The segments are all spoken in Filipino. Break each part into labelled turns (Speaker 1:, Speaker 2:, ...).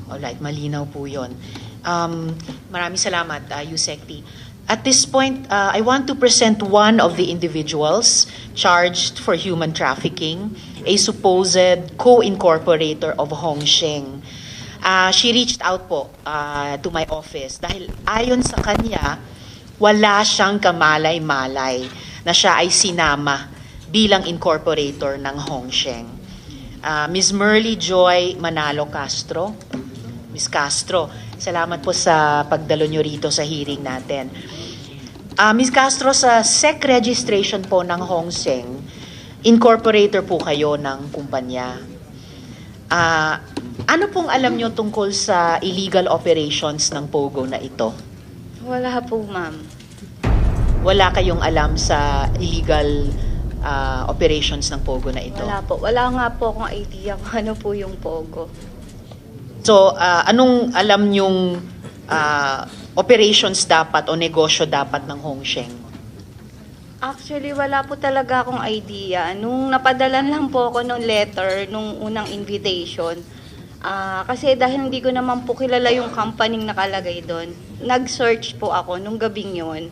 Speaker 1: Alright, malinaw po yun. Maraming salamat, Yusek T. At this point, I want to present one of the individuals charged for human trafficking, a supposed co-incorporator of Hongsheng. She reached out po to my office dahil ayon sa kanya, wala siyang kamalay-malay na siya ay sinama bilang incorporator ng Hongsheng. Ms. Merly Joy Manalo Castro. Ms. Castro, salamat po sa pagdalo nyo rito sa hearing natin. Ms. Castro, sa SEC registration po ng Hongsheng, incorporator po kayo ng kumpanya. Ano pong alam nyo tungkol sa illegal operations ng POGO na ito?
Speaker 2: Wala po, ma'am.
Speaker 1: Wala kayong alam sa illegal operations ng POGO na ito?
Speaker 2: Wala po. Wala nga po akong idea kung ano po yung POGO.
Speaker 1: So, anong alam nyong operations dapat o negosyo dapat ng Hongsheng?
Speaker 2: Actually, wala po talaga akong idea. Nung napadalan lang po ako ng letter, nung unang invitation, kasi dahil hindi ko naman po kilala yung company nakalagay doon, nag-search po ako nung gabing yun.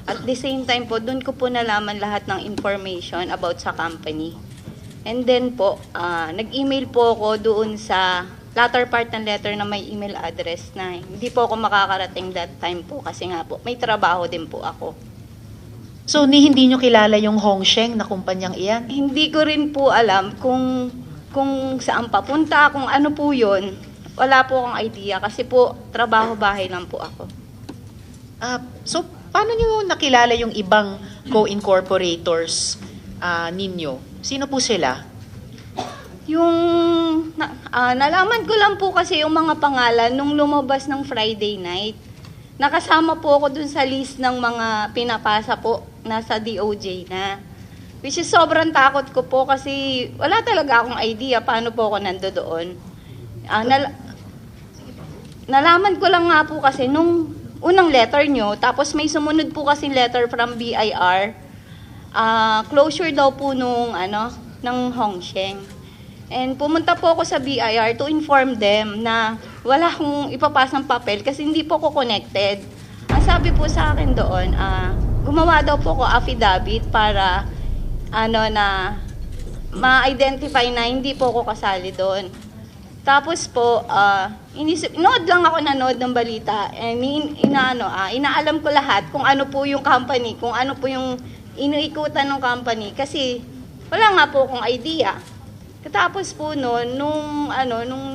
Speaker 2: At the same time po, doon ko po nalaman lahat ng information about sa company. And then po, nag-email po ako doon sa latter part ng letter na may email address na hindi po ako makakarating that time po kasi nga po, may trabaho din po ako.
Speaker 1: So, hindi nyo kilala yung Hongsheng na kumpanyang iyan?
Speaker 2: Hindi ko rin po alam kung saan papunta, kung ano po yun. Wala po akong idea kasi po, trabaho-bahay lang po ako.
Speaker 1: So, paano nyo nakilala yung ibang co-incorporators ninyo? Sino po sila?
Speaker 2: Nalaman ko lang po kasi yung mga pangalan nung lumabas ng Friday night. Nakasama po ako dun sa list ng mga pinapasa po, nasa DOJ na. Which is sobrang takot ko po kasi wala talaga akong idea paano po ako nandoon. Nalaman ko lang nga po kasi nung unang letter nyo, tapos may sumunod po kasi letter from BIR, closure daw po ng Hongsheng. And pumunta po ako sa BIR to inform them na wala akong ipapasang papel kasi hindi po ako connected. Ang sabi po sa akin doon, gumawa daw po ako affidavit para na ma-identify na hindi po ako kasali doon. Tapos po, inood lang ako nanood ng balita. And inaalam ko lahat kung ano po yung company, kung ano po yung inuikutan ng company. Kasi wala nga po akong idea. Tapos po nung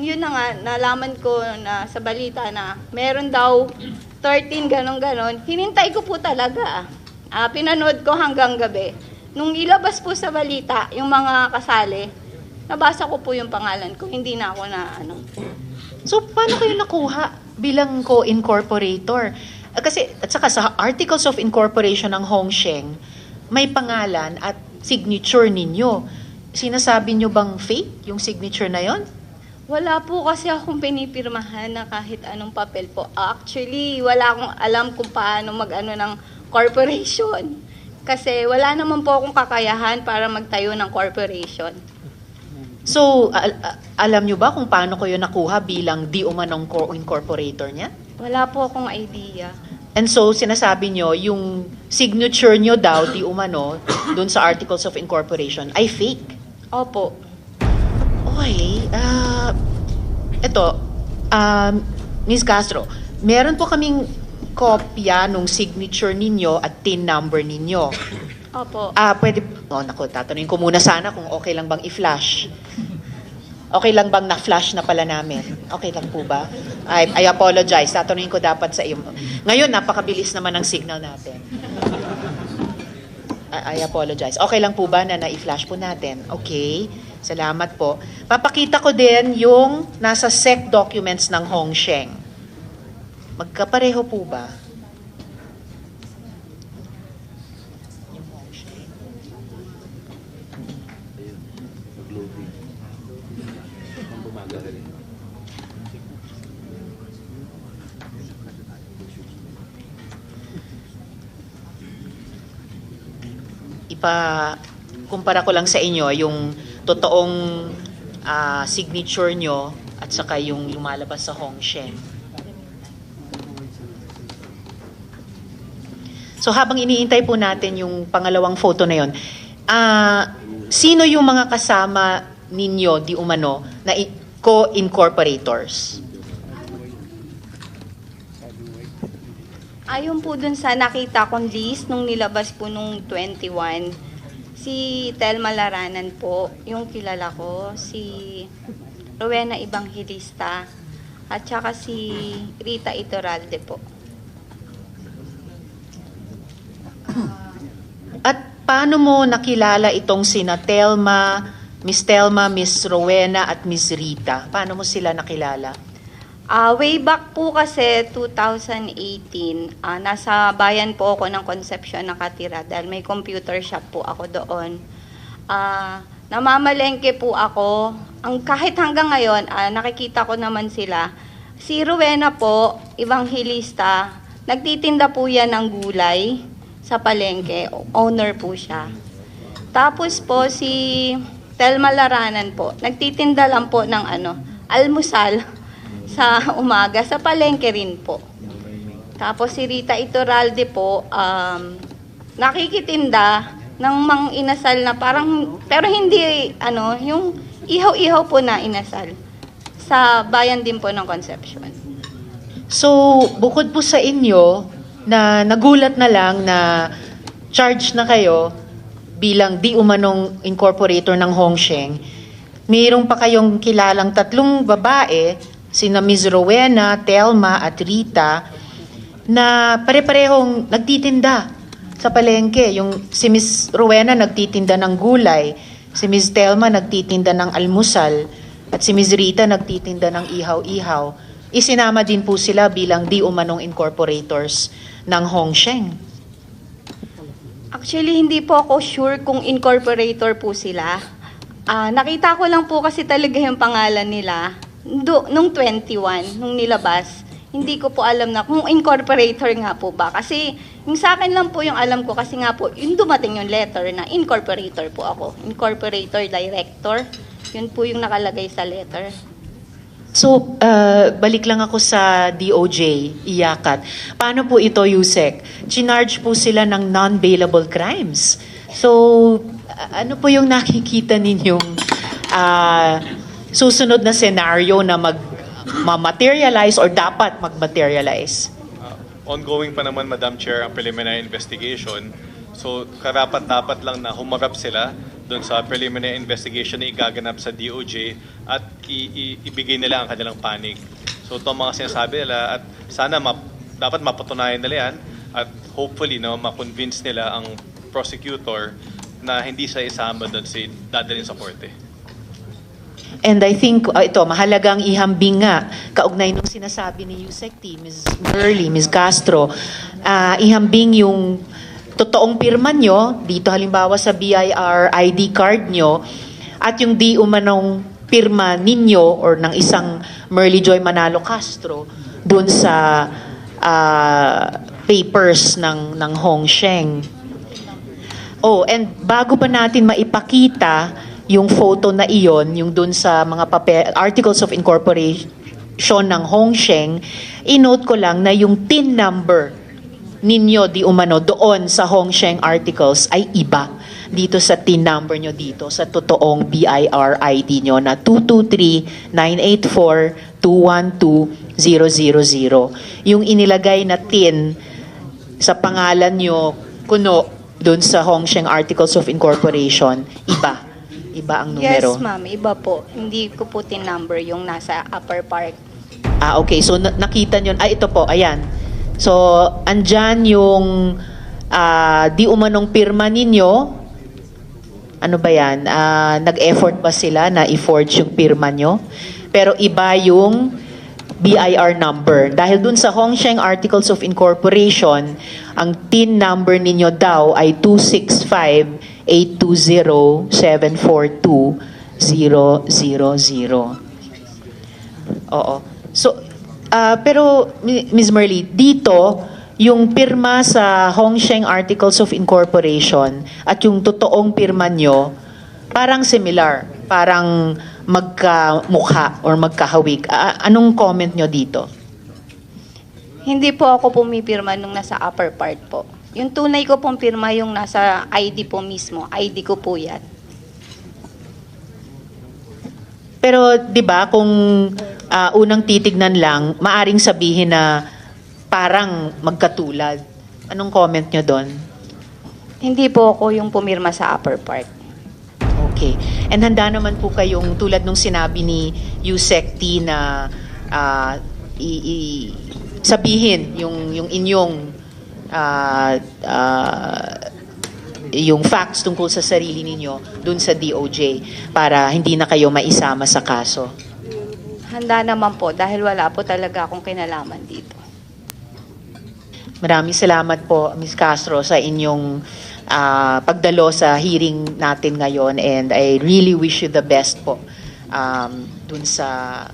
Speaker 2: yun na nga, nalaman ko na sa balita na meron daw 13 ganon-ganon, hinintay ko po talaga. Pinanood ko hanggang gabi. Nung ilabas po sa balita, yung mga kasali, nabasa ko po yung pangalan ko, hindi na ako na
Speaker 1: So, paano kayo nakuha bilang co-incorporator? Kasi, at saka sa Articles of Incorporation ng Hongsheng, may pangalan at signature ninyo. Sinasabi nyo bang fake yung signature na yon?
Speaker 2: Wala po kasi akong pinipirmahan na kahit anong papel po. Actually, wala akong alam kung paano ng corporation. Kasi wala naman po akong kakayahan para magtayo ng corporation.
Speaker 1: So, alam nyo ba kung paano kayo nakuha bilang di umanong co-incorporator niya?
Speaker 2: Wala po akong idea.
Speaker 1: And so, sinasabi nyo, yung signature nyo daw, di umano, dun sa Articles of Incorporation, ay fake.
Speaker 2: Opo.
Speaker 1: Okay. Ms. Castro, meron po kaming kopya nung signature ninyo at TIN number ninyo.
Speaker 2: Opo.
Speaker 1: Pwede, tatanungin ko muna sana kung okay lang bang i-flash. Okay lang bang na-flash na pala namin? Okay lang po ba? I apologize. Tatanungin ko dapat sa iyo. Ngayon, napakabilis naman ang signal natin. I apologize. Okay lang po ba na na-flash po natin? Okay. Salamat po. Papakita ko din yung nasa SEC documents ng Hongsheng. Magkapareho po ba? Yung Hongsheng. Kumpara ko lang sa inyo yung totoong signature nyo at at saka yung lumalabas sa Hongsheng. So habang iniintay po natin yung pangalawang photo na yon, sino yung mga kasama ninyo di umano na co-incorporators?
Speaker 2: Ayon po dun sa nakita kong list nung nilabas po nung 21, si Telma Laranan po, yung kilala ko, si Rowena Evangelista, at saka si Rita Iturralde po.
Speaker 1: At paano mo nakilala itong sina Telma, Miss Rowena at Miss Rita? Paano mo sila nakilala?
Speaker 2: Way back po kasi 2018, nasa bayan po ako ng Concepcion nakatira dahil may computer shop po ako doon. Namamalengke po ako. Kahit hanggang ngayon, nakikita ko naman sila. Si Rowena po, Evangelista, nagtitinda po yan ng gulay sa palengke. Owner po siya. Tapos po si Telma Laranan po, nagtitinda lang po ng almusal sa umaga, sa palengke rin po. Tapos si Rita Iturralde po, nakikitinda ng mang inasal na parang, pero hindi, yung ihaw-ihaw po na inasal. Sa bayan din po ng Concepcion.
Speaker 1: So, bukod po sa inyo, na nagulat na lang na charge na kayo bilang di umanong incorporator ng Hongsheng, mayroon pa kayong kilalang tatlong babae, sina Ms. Rowena, Telma at Rita, na pare-parehong nagtitinda sa palengke. Si Ms. Rowena nagtitinda ng gulay, si Ms. Telma nagtitinda ng almusal, at si Ms. Rita nagtitinda ng ihaw-ihaw. Isinama din po sila bilang di umanong incorporators ng Hongsheng.
Speaker 2: Actually, hindi po ako sure kung incorporator po sila. Nakita ko lang po kasi talaga yung pangalan nila nung 21, nung nilabas. Hindi ko po alam na kung incorporator nga po ba. Kasi yung sa akin lang po yung alam ko kasi nga po, yung dumating yung letter na incorporator po ako. Incorporator director. Yun po yung nakalagay sa letter.
Speaker 1: So, balik lang ako sa DOJ, iyakat. Paano po ito, Yusek? Chinarge po sila ng non-bailable crimes. So, ano po yung nakikita ninyong susunod na scenario na ma-materialize or dapat mag-materialize?
Speaker 3: Ongoing pa naman, Madam Chair, ang preliminary investigation. So, karapat-dapat lang na humarap sila doon sa preliminary investigation na igaganap sa DOJ at ibigay nila ang kanilang panig. So, ito ang mga sinasabi nila at sana dapat mapatunayan nila yan at hopefully ma-convince nila ang prosecutor na hindi siya isama doon dadalhin sa korte.
Speaker 1: And I think, ito, mahalagang ihambing nga, kaugnay nung sinasabi ni Yusek T, Ms. Merly, Ms. Castro, ihambing yung totoong pirma nyo, dito halimbawa sa BIR ID card nyo, at yung di umanong pirma ninyo or ng isang Merly Joy Manalo Castro dun sa papers ng Hongsheng. Oh, and bago pa natin maipakita yung photo na iyon, yung dun sa mga articles of incorporation ng Hongsheng, i-note ko lang na yung TIN number ninyo di umano doon sa Hongsheng articles ay iba dito sa TIN number nyo dito sa totoong BIR ID nyo na 223-984-212-000. Yung inilagay na TIN sa pangalan nyo kuno doon sa Hongsheng articles of incorporation, iba ang numero.
Speaker 2: Yes, ma'am. Iba po. Hindi ko po tin number yung nasa upper part.
Speaker 1: Okay. So, nakita nyo. Ito po. Ayan. So, andyan yung di umanong pirma ninyo. Ano ba yan? Nag-effort ba sila na i-forge yung pirma nyo? Pero iba yung BIR number. Dahil dun sa Hongsheng Articles of Incorporation, ang TIN number ninyo daw ay 265-820-742-000. Oo. So, pero Ms. Merly, dito, yung pirma sa Hongsheng Articles of Incorporation at yung totoong pirma nyo, parang similar. Parang magkamukha or magkahawig. Anong comment nyo dito?
Speaker 2: Hindi po ako pumipirma nung nasa upper part po. Yung tunay ko pong pirma yung nasa ID po mismo. ID ko po yan.
Speaker 1: Pero 'di ba kung unang titignan lang, maaring sabihin na parang magkatulad. Anong comment nyo doon?
Speaker 2: Hindi po ako yung pumirma sa upper part.
Speaker 1: Okay. And handa naman po kayong tulad nung sinabi ni Yusek T na sabihin yung inyong yung facts tungkol sa sarili ninyo dun sa DOJ para hindi na kayo maisama sa kaso.
Speaker 2: Handa naman po dahil wala po talaga akong kinalaman dito.
Speaker 1: Maraming salamat po, Ms. Castro, sa inyong pagdalo sa hearing natin ngayon, and I really wish you the best po dun sa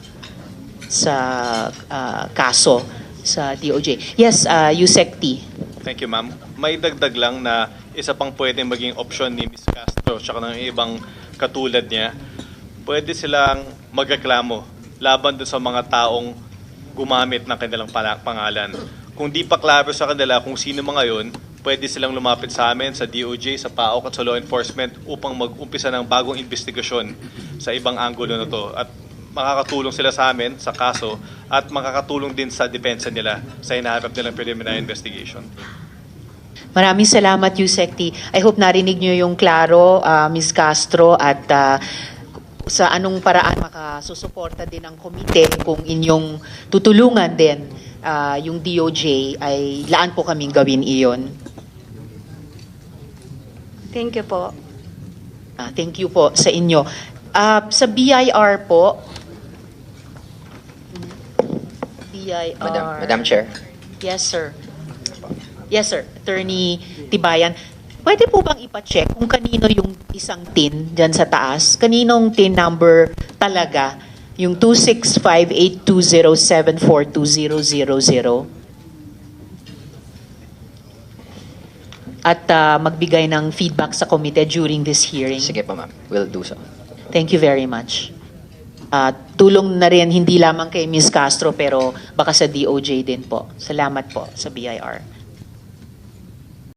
Speaker 1: kaso sa DOJ. Yes, Yusek T.
Speaker 3: Thank you, ma'am. May dagdag lang na isa pang pwedeng maging option ni Ms. Castro at ng ibang katulad niya. Pwede silang magreklamo laban doon sa mga taong gumamit ng kanilang pangalan. Kung di pa klaro sa kanila kung sino mga yun, pwede silang lumapit sa amin, sa DOJ, sa PAOK at sa law enforcement upang mag-umpisa ng bagong investigasyon sa ibang anggulo na to. At makakatulong sila sa amin sa kaso at makakatulong din sa depensa nila sa hinaharap nilang preliminary investigation.
Speaker 1: Maraming salamat, Yusek T. I hope narinig nyo yung klaro, Ms. Castro, at sa anong paraan makasusuporta din ang komite kung inyong tutulungan din yung DOJ ay laan po kaming gawin iyon.
Speaker 2: Thank you po.
Speaker 1: Thank you po sa inyo. Sa BIR po, BIR.
Speaker 4: Madam Chair.
Speaker 1: Yes, sir. Yes, sir. Attorney Tibayan. Pwede po bang ipacheck kung kanino yung isang tin dyan sa taas? Kaninong tin number talaga? Yung 265-820-742-000? At magbigay ng feedback sa komite during this hearing.
Speaker 4: Sige po, ma'am. We'll do so.
Speaker 1: Thank you very much. Tulong na rin hindi lamang kay Ms. Castro pero baka sa DOJ din po. Salamat po sa BIR.